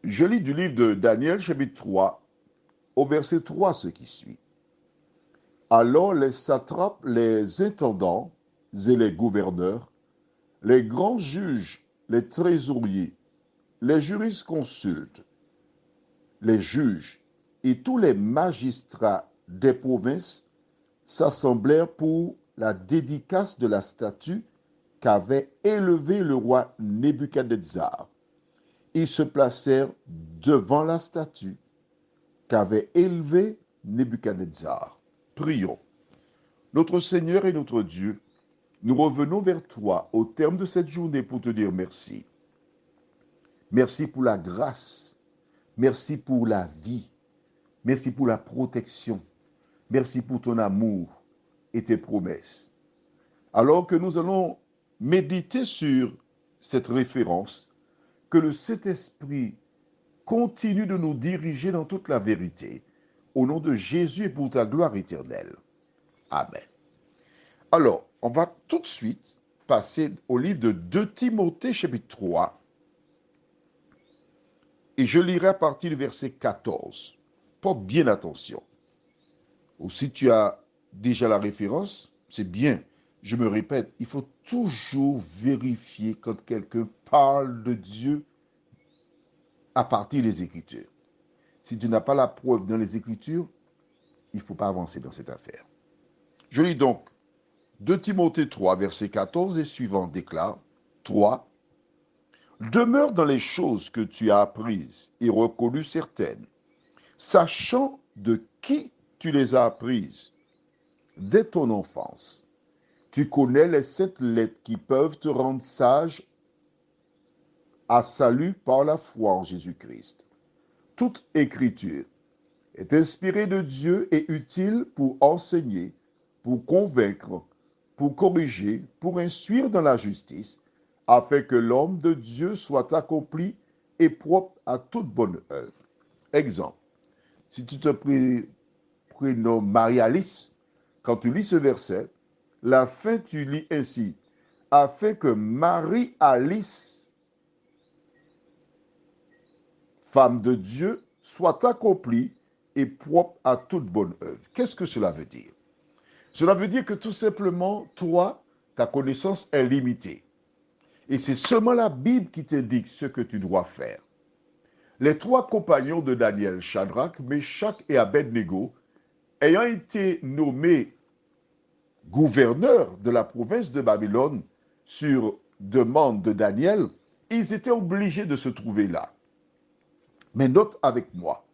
Je lis du livre de Daniel, chapitre 3, au verset 3, ce qui suit. Alors les satrapes, les intendants et les gouverneurs, les grands juges, les trésoriers, les jurisconsultes, les juges et tous les magistrats des provinces s'assemblèrent pour la dédicace de la statue qu'avait élevée le roi Nebuchadnezzar. Ils se placèrent devant la statue qu'avait élevée Nebuchadnezzar. Prions. Notre Seigneur et notre Dieu, nous revenons vers toi au terme de cette journée pour te dire merci. Merci pour la grâce. Merci pour la vie. Merci pour la protection. Merci pour ton amour et tes promesses. Alors que nous allons méditer sur cette référence, que le Saint-Esprit continue de nous diriger dans toute la vérité. Au nom de Jésus et pour ta gloire éternelle. Amen. Alors, on va tout de suite passer au livre de 2 Timothée, chapitre 3, et je lirai à partir du verset 14. Porte bien attention. Ou si tu as déjà la référence, c'est bien. Je me répète, il faut toujours vérifier quand quelqu'un parle de Dieu à partir des Écritures. Si tu n'as pas la preuve dans les Écritures, il ne faut pas avancer dans cette affaire. Je lis donc 2 Timothée 3, verset 14 et suivant déclare 3. Demeure dans les choses que tu as apprises et reconnues certaines, sachant de qui tu les as apprises. Dès ton enfance, tu connais les 7 lettres qui peuvent te rendre sage à salut par la foi en Jésus-Christ. Toute écriture est inspirée de Dieu et utile pour enseigner, pour convaincre, pour corriger, pour instruire dans la justice, afin que l'homme de Dieu soit accompli et propre à toute bonne œuvre. Exemple, si tu te prénommes Marie-Alice, quand tu lis ce verset, la fin tu lis ainsi, afin que Marie-Alice, femme de Dieu, soit accomplie et propre à toute bonne œuvre. Qu'est-ce que cela veut dire? Cela veut dire que tout simplement, toi, ta connaissance est limitée. Et c'est seulement la Bible qui t'indique ce que tu dois faire. Les 3 compagnons de Daniel, Shadrach, Meshach et Abednego, ayant été nommés gouverneurs de la province de Babylone sur demande de Daniel, ils étaient obligés de se trouver là. Mais note avec moi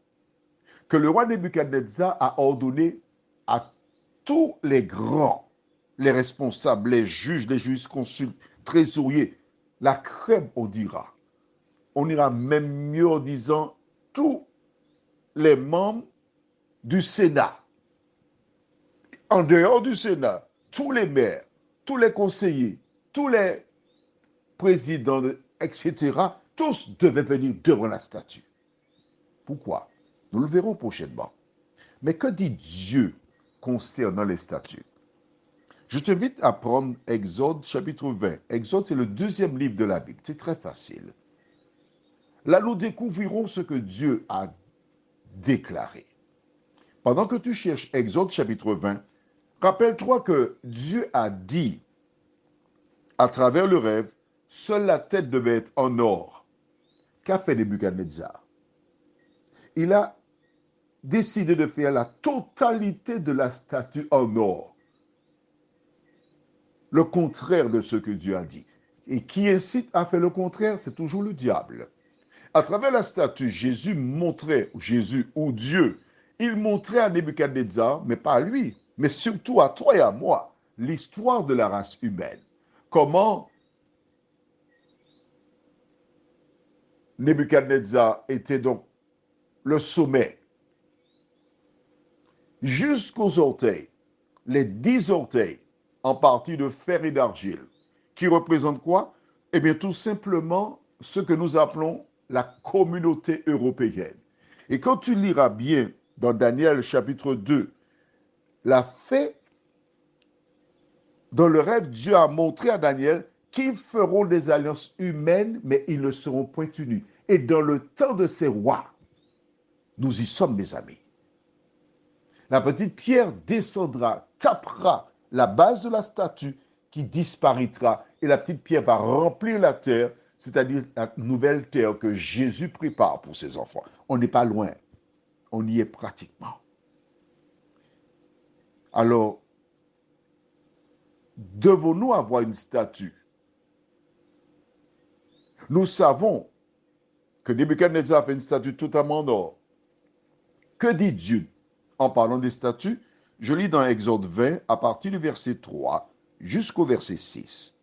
que le roi Nebuchadnezzar a ordonné à tous les grands, les responsables, les juges, les jurisconsultes, trésoriers, la crème, on dira. On ira même mieux en disant tous les membres du Sénat. En dehors du Sénat, tous les maires, tous les conseillers, tous les présidents, etc., tous devaient venir devant la statue. Pourquoi? Nous le verrons prochainement. Mais que dit Dieu concernant les statues? Je t'invite à prendre Exode chapitre 20. Exode, c'est le 2e livre de la Bible. C'est très facile. Là, nous découvrirons ce que Dieu a déclaré. Pendant que tu cherches Exode chapitre 20, rappelle-toi que Dieu a dit, à travers le rêve, seule la tête devait être en or. Qu'a fait Nebuchadnezzar? Il a décidé de faire la totalité de la statue en or. Le contraire de ce que Dieu a dit. Et qui incite à faire le contraire, c'est toujours le diable. À travers la statue, Jésus ou Dieu, il montrait à Nebuchadnezzar, mais pas à lui, mais surtout à toi et à moi, l'histoire de la race humaine. Comment Nebuchadnezzar était donc le sommet, jusqu'aux orteils, les 10 orteils, en partie de fer et d'argile, qui représentent quoi? Eh bien, tout simplement ce que nous appelons la communauté européenne. Et quand tu liras bien dans Daniel chapitre 2, la fait, dans le rêve, Dieu a montré à Daniel qui feront des alliances humaines, mais ils ne seront point unis. Et dans le temps de ces rois, nous y sommes, mes amis. La petite pierre descendra, tapera la base de la statue qui disparaîtra et la petite pierre va remplir la terre, c'est-à-dire la nouvelle terre que Jésus prépare pour ses enfants. On n'est pas loin, on y est pratiquement. Alors, devons-nous avoir une statue? Nous savons que Nebuchadnezzar a fait une statue totalement en or. Que dit Dieu en parlant des statues? Je lis dans Exode 20 à partir du verset 3 jusqu'au verset 6.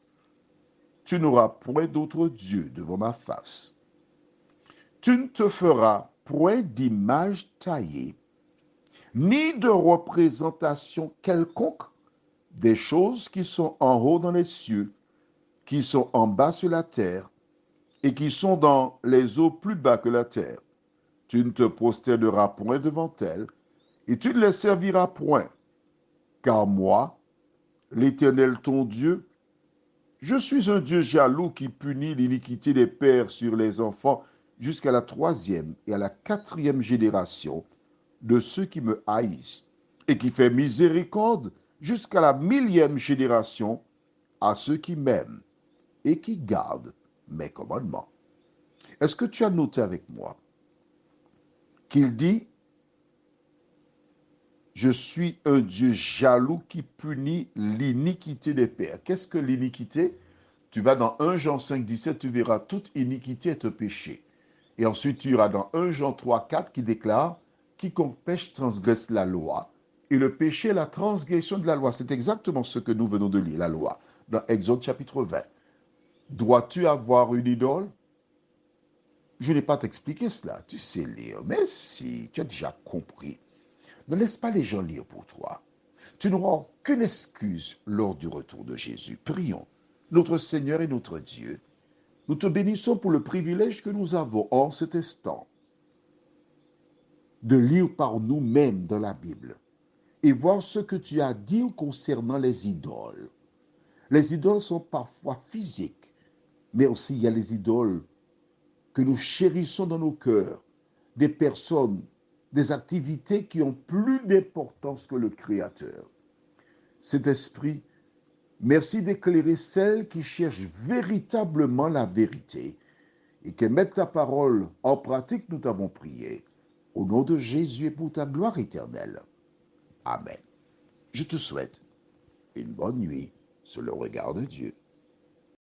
Tu n'auras point d'autre Dieu devant ma face. Tu ne te feras point d'image taillée, ni de représentation quelconque des choses qui sont en haut dans les cieux, qui sont en bas sur la terre, et qui sont dans les eaux plus bas que la terre. Tu ne te prosterneras point devant elles, et tu ne les serviras point. Car moi, l'Éternel ton Dieu, je suis un Dieu jaloux qui punit l'iniquité des pères sur les enfants jusqu'à la 3e et à la 4e génération de ceux qui me haïssent, et qui fait miséricorde jusqu'à la 1000e génération à ceux qui m'aiment et qui gardent mes commandements. Est-ce que tu as noté avec moi qu'il dit je suis un Dieu jaloux qui punit l'iniquité des pères. Qu'est-ce que l'iniquité? Tu vas dans 1 Jean 5, 17, tu verras toute iniquité est un péché. Et ensuite, tu iras dans 1 Jean 3, 4 qui déclare quiconque pêche transgresse la loi. Et le péché est la transgression de la loi. C'est exactement ce que nous venons de lire, la loi, dans Exode chapitre 20. Dois-tu avoir une idole? Je n'ai pas t'expliqué cela. Tu sais lire, mais si tu as déjà compris. Ne laisse pas les gens lire pour toi. Tu n'auras aucune excuse lors du retour de Jésus. Prions. Notre Seigneur et notre Dieu, nous te bénissons pour le privilège que nous avons en cet instant de lire par nous-mêmes dans la Bible et voir ce que tu as dit concernant les idoles. Les idoles sont parfois physiques, mais aussi il y a les idoles que nous chérissons dans nos cœurs, des personnes, des activités qui ont plus d'importance que le Créateur. Saint-Esprit, merci d'éclairer celles qui cherchent véritablement la vérité et qui mettent ta parole en pratique, nous t'avons prié. Au nom de Jésus et pour ta gloire éternelle. Amen. Je te souhaite une bonne nuit sous le regard de Dieu.